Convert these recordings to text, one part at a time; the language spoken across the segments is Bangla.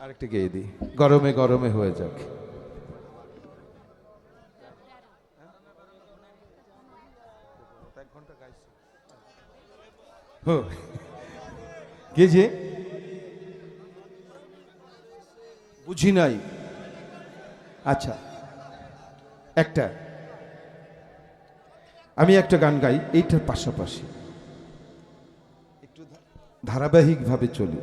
আরেকটা গেয়ে দিই, গরমে গরমে হয়ে যাক। কে যে বুঝি নাই। আচ্ছা, একটা আমি একটা গান গাই, এইটার পাশাপাশি একটু ধারাবাহিকভাবে চলি।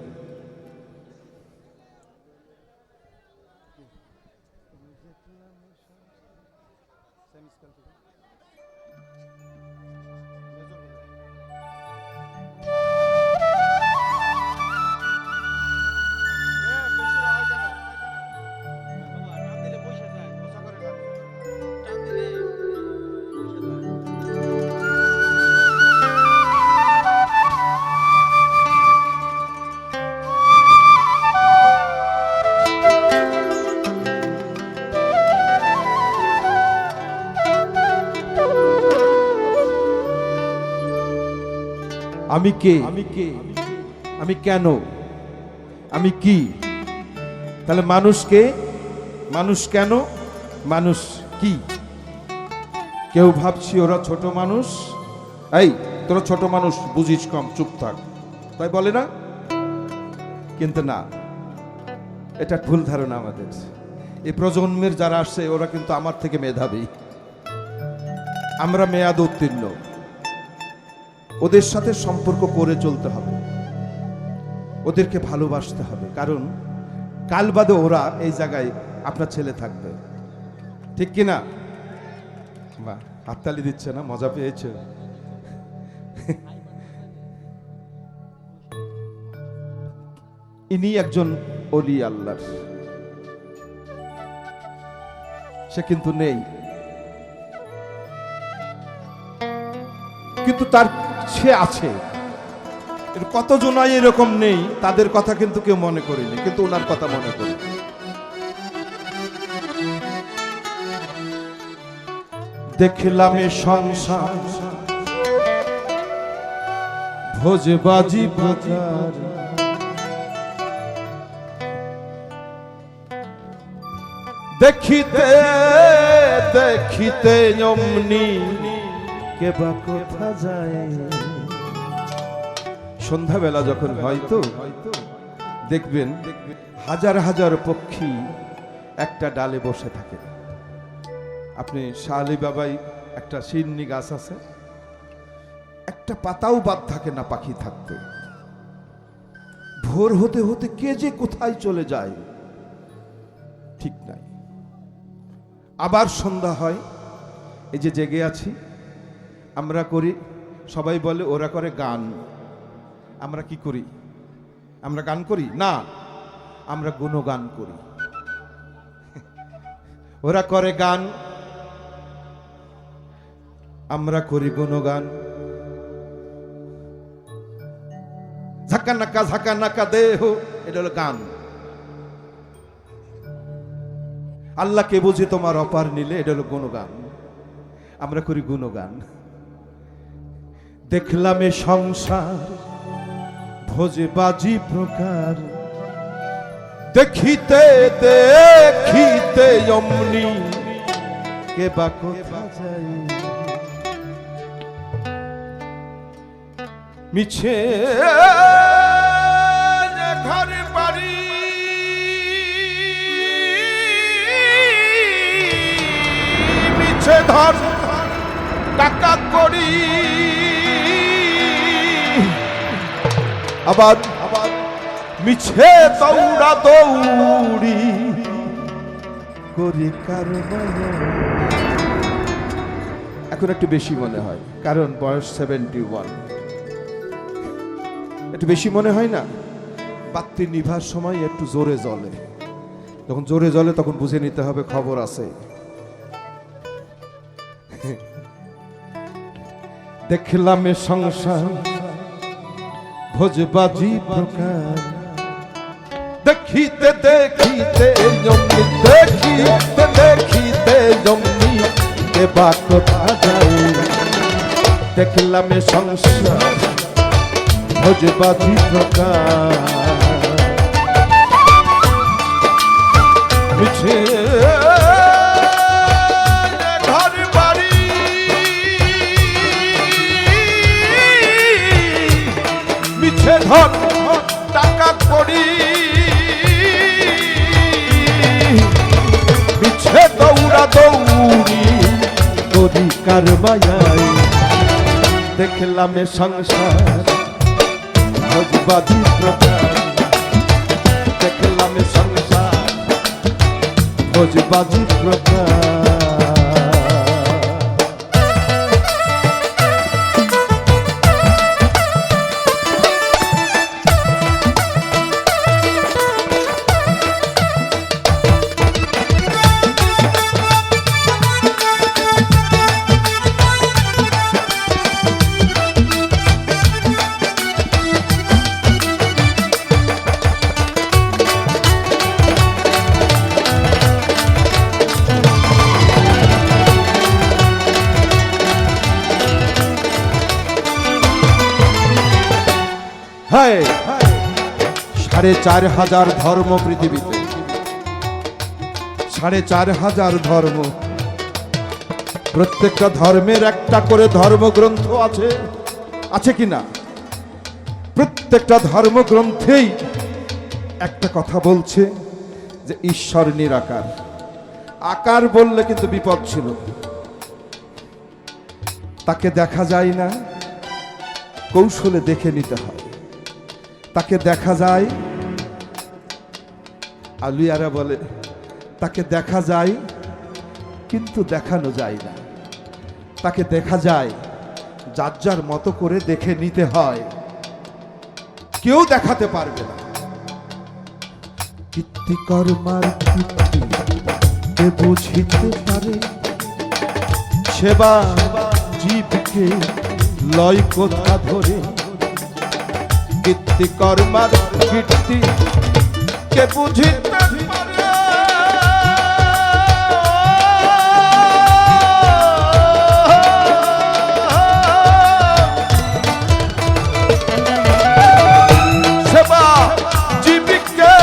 আমি কে, আমি কেন, আমি কি? তাহলে মানুষ কে, মানুষ কেন, মানুষ কি? কেউ ভাবছি ওরা ছোট মানুষ, এই তোরা ছোট মানুষ, বুঝিস কম, চুপ থাক, তাই বলে না? কিন্তু না, এটা ভুল ধারণা আমাদের। এই প্রজন্মের যারা আসছে ওরা কিন্তু আমার থেকে মেধাবী, আমরা মেয়াদ উত্তীর্ণ। ওদের সাথে সম্পর্ক করে চলতে হবে, ওদেরকে ভালোবাসতে হবে, কারণ কাল বাদে ওরা এই জায়গায় আপনার ছেলে থাকবে, ঠিক কিনা? বাহ, হাততালি দিচ্ছে না, মজা পেয়েছে। ইনি একজন ওলি আল্লাহর, সে কিন্তু নেই, কিন্তু তার সে আছে। কতজনাই এরকম নেই, তাদের কথা কিন্তু কেউ মনে করেনি, কিন্তু ওনার কথা মনে করি। দেখলাম এ সংসার ভোজবাজি বাজার, দেখিতে দেখিতে অমনি কে বা কোথা যায়। সন্ধ্যাবেলা যখন হয়তো দেখবেন হাজার হাজার পক্ষী একটা ডালে বসে থাকে। আপনি শাহ আলী বাবাই একটা শিরনি গাছ আছে, একটা পাতাও বাদ থাকে না পাখি থাকতে। ভোর হতে হতে কে যে কোথায় চলে যায় ঠিক নাই। আবার সন্ধ্যা হয়, এই যে জেগে আছি আমরা করি, সবাই বলে ওরা করে গান, আমরা কি করি? আমরা গান করি না, আমরা গুণগান করি। ওরা করে গান, আমরা করি গুণগান। ঝাঁকা নাকা দেহ, এটা হলো গান। আল্লাহকে বুঝি তোমার অপার নিলে, এটা হলো গুণগান। আমরা করি গুণগান। দেখলাম এ সংসার ভোজে বাজি প্রকার, দেখিতে দেখিতে অমনি কে বা কোথা যায়। মিছে ঘর বাড়ি মিছে ধর টাকা করি, আবার আবার মিছে দৌড়া দৌড়ি করি কারবারে। এখন একটু বেশি মনে হয়, কারণ বয়স 71, একটু বেশি মনে হয় না? বাতি নিভার সময় একটু জোরে জ্বলে, যখন জোরে জ্বলে তখন বুঝে নিতে হবে খবর আছে। দেখলাম এ সংসার ভোজবাজি প্রকার, দেখিতে দেখিতে জমি, দেখিতে দেখিতে জমি কে বা কোথা যায়। দেখলাম এ সংসার ভোজবাজি প্রকার, চুরি করি কার মায়ায় দেখলাম এ সংসার ভোজবাজি প্রকার দেখলাম এ সংসার ভোজবাজি প্রকার হায় ৪৫০০ ধর্ম পৃথিবীতে ৪৫০০ ধর্ম প্রত্যেকটা ধর্মের একটা করে ধর্মগ্রন্থ আছে আছে কিনা প্রত্যেকটা ধর্মগ্রন্থেই একটা কথা বলছে যে ঈশ্বর নিরাকার আকার বললে কিন্তু বিপদ ছিল তাকে দেখা যায় না কৌশলে দেখে নিতে হয় তাকে দেখা যায় আলিয়ারা বলে তাকে দেখা যায় কিন্তু দেখানো যায় না তাকে দেখা যায় যার যার মতো করে দেখে নিতে হয় কেউ দেখাতে পারবে না কীর্তিকর্মার কীর্তি কে বুঝিতে পারে সেবা জীবকে লয় কোথা ধরে কীর্তিকর্মার কীর্তি কে বুঝিতে পারে সেবা জীবিকে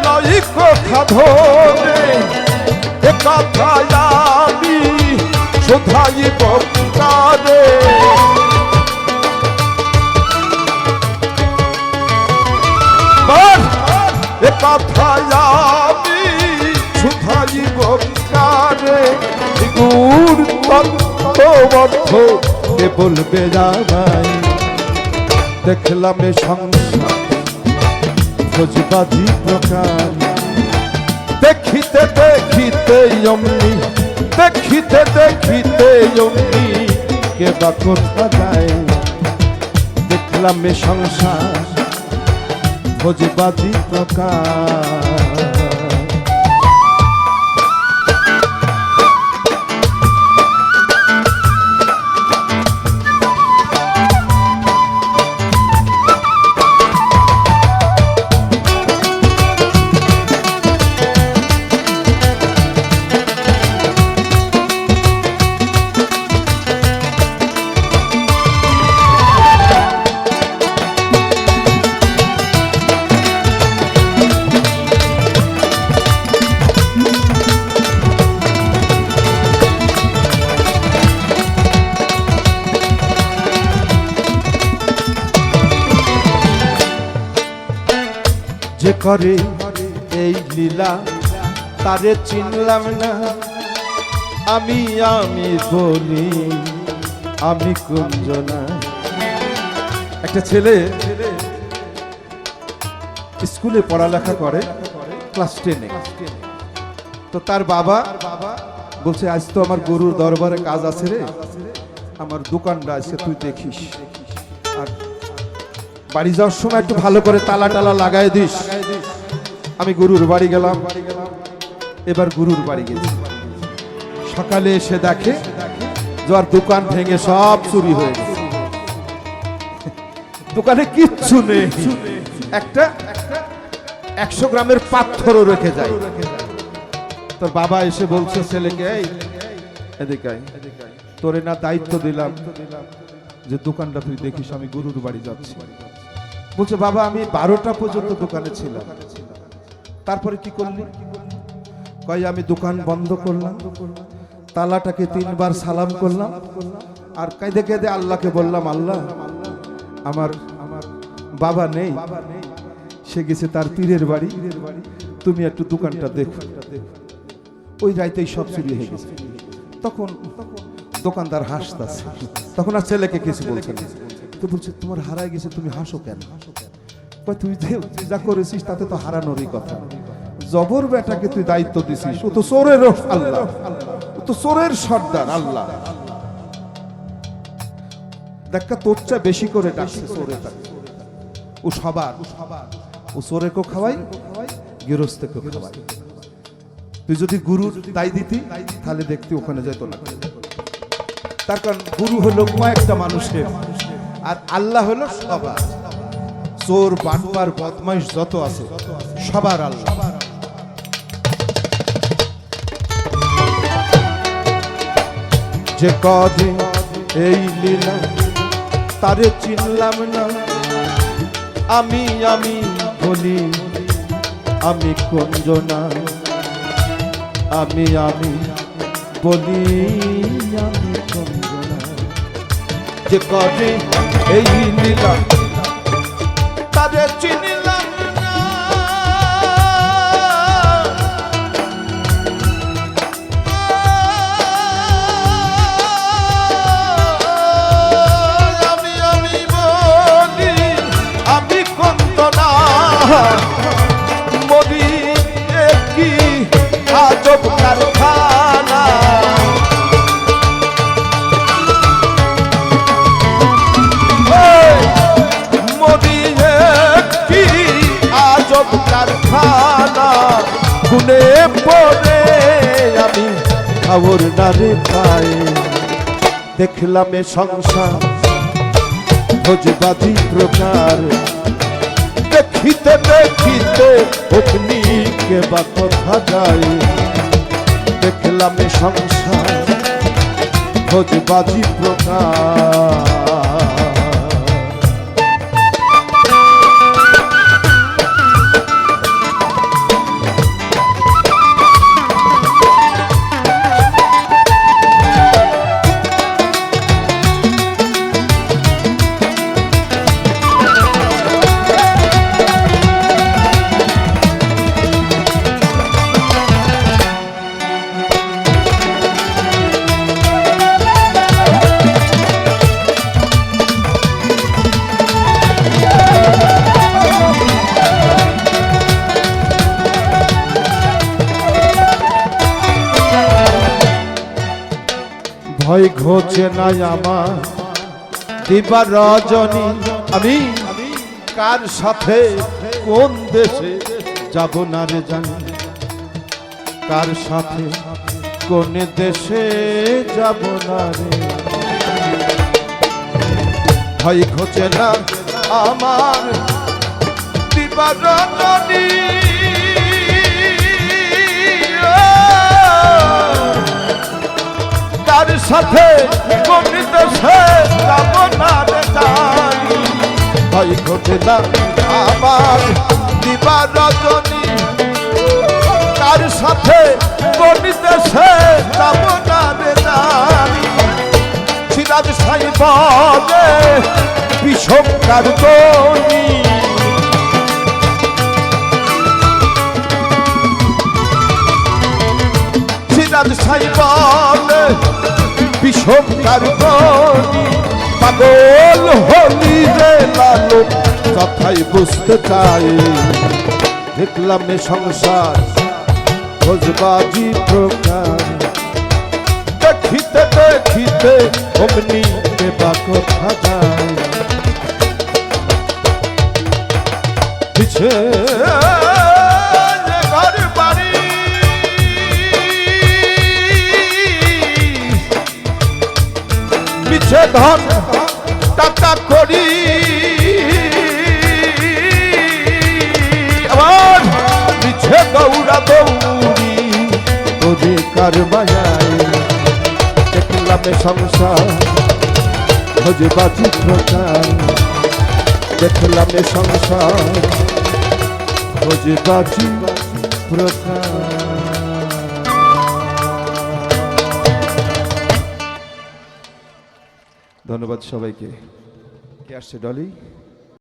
লয় কোথা ধরে এ কথায় আমি শোধাইব কারে এ কথায় আমি শুধাইব কারে গুর তত্ত্ব কে বলবে জানাই দেখলাম এ সংসার ভোজবাজি প্রকার দেখিতে দেখিতে অমনি দেখিতে দেখিতে অমনি কে বা কোথা যায় দেখলাম এ সংসার ভোজবাজি প্রকার যে করে এই লীলা তারে চিনলাম না আমি বলি আমি কুঞ্জনা একটা ছেলে স্কুলে পড়ালেখা করে ক্লাস 10-এ তো তার বাবা বলছে আজ তো আমার গরুর দরবারে কাজ আছে রে আমার দোকানটা আছে তুই দেখিস আর বাড়ি যাওয়ার সময় একটু ভালো করে তালা টালা লাগাই দিস আমি গুরুর বাড়ি গেলাম এবার গুরুর বাড়ি গেছি সকালে এসে দেখে যার দোকান ভেঙে সব চুরি হয়ে গেছে দোকানে কিচ্ছু নেই একটা 100 গ্রামের পাথরও রেখে যায় তোর বাবা এসে বলছে ছেলেকে এই এদিকে আয় তোরে না দায়িত্ব দিলাম যে দোকানটা তুই দেখিস আমি গুরুর বাড়ি যাচ্ছি বলছে বাবা আমি 12টা পর্যন্ত দোকানে ছিলাম তারপরে কি করলি কই আমি দোকান বন্ধ করলাম তালাটাকে 3 বার সালাম করলাম আর কাঁদে কাঁদে আল্লাহকে বললাম আল্লাহ আমার বাবা নেই সে গেছে তার পীরের বাড়ি তুমি একটু দোকানটা দেখো ওই রাইতেই সব চুরি হয়ে গেছে তখন দোকানদার হাসতেছে, তখন আর ছেলেকে কিছু বলছে না। তো বলছে তোমার হারাই গেছে, তুমি হাসো কেন? তুই যা করেছিস তাতে তো হারানোরই কথা। জবর বেটাকে তুই দায়িত্ব দিছিস, ও তো চোরের আল্লাহ, ও তো চোরের সর্দার আল্লাহ। দেখা তোর চেয়ে বেশি করে ডাকছে চোরে, ও সবার, ও চোরেকেও খাওয়াই, গৃহস্থকেও খাওয়াই। তুই যদি গুরুর দায় দিতি তাহলে দেখতি ওখানে যেত না। তার কারণ গুরু হলো কয়েকটা মানুষের, আর আল্লাহ হলো সবার। চোর বাটপার বদমাইশ যত আছে সবার আল্লাহ। যে কদিন এই লীলা তারে চিনলাম না, আমি আমি বলি আমি কুঞ্জনা, আমি আমি বলি আমি কুঞ্জনা। যে কদিন এই লীলা তারে চিনলাম না, আমি আমি বলি আমি কুঞ্জনা। মরি কি আজব কারখানা, কারখানা গুনে পড়ে আমি খবর নারে পায়ে। দেখলাম এ সংসার ভোজবাদী প্রকার, দেখিতে দেখিতে অগ্নিকে বা কথা যায়। দেখলাম এ সংসার ভোজবাদী প্রকার। ভয় ঘোচে নাই আমার দিবা রজনী, আমি কার সাথে কোন দেশে যাব না রে জানি, কার সাথে কোন দেশে যাব না রে। ভয় ঘোচে না আমার দিবা রজনী, কার সাথে কোন দেশে যাব না রে জানি। ভয় ঘটে না আমার দিবা রজনী, কার সাথে কোন দেশে যাব না রে জানি। সিরাজ সাই বলে বিষম কারগনি, সিরাজ সাই বলে বিষম কারগনি। পাগল হলি রে লালন কথাই বুঝতে চাই। দেখলাম এ সংসার ভোজবাজি প্রকার, দেখিতে দেখিতে অমনি বা কথা যায়। পিছে ঘর বাড়ি পিছে ধন টাকা করি, আবার পিছে দৌড়া দৌড়ি অধিকার মায়ায়। দেখলাম সংসার ভোজবাজি প্রকার, দেখলাম সংসার ভোজবাজি প্রকার। ধন্যবাদ সবাইকে। কে আসছে ডলি?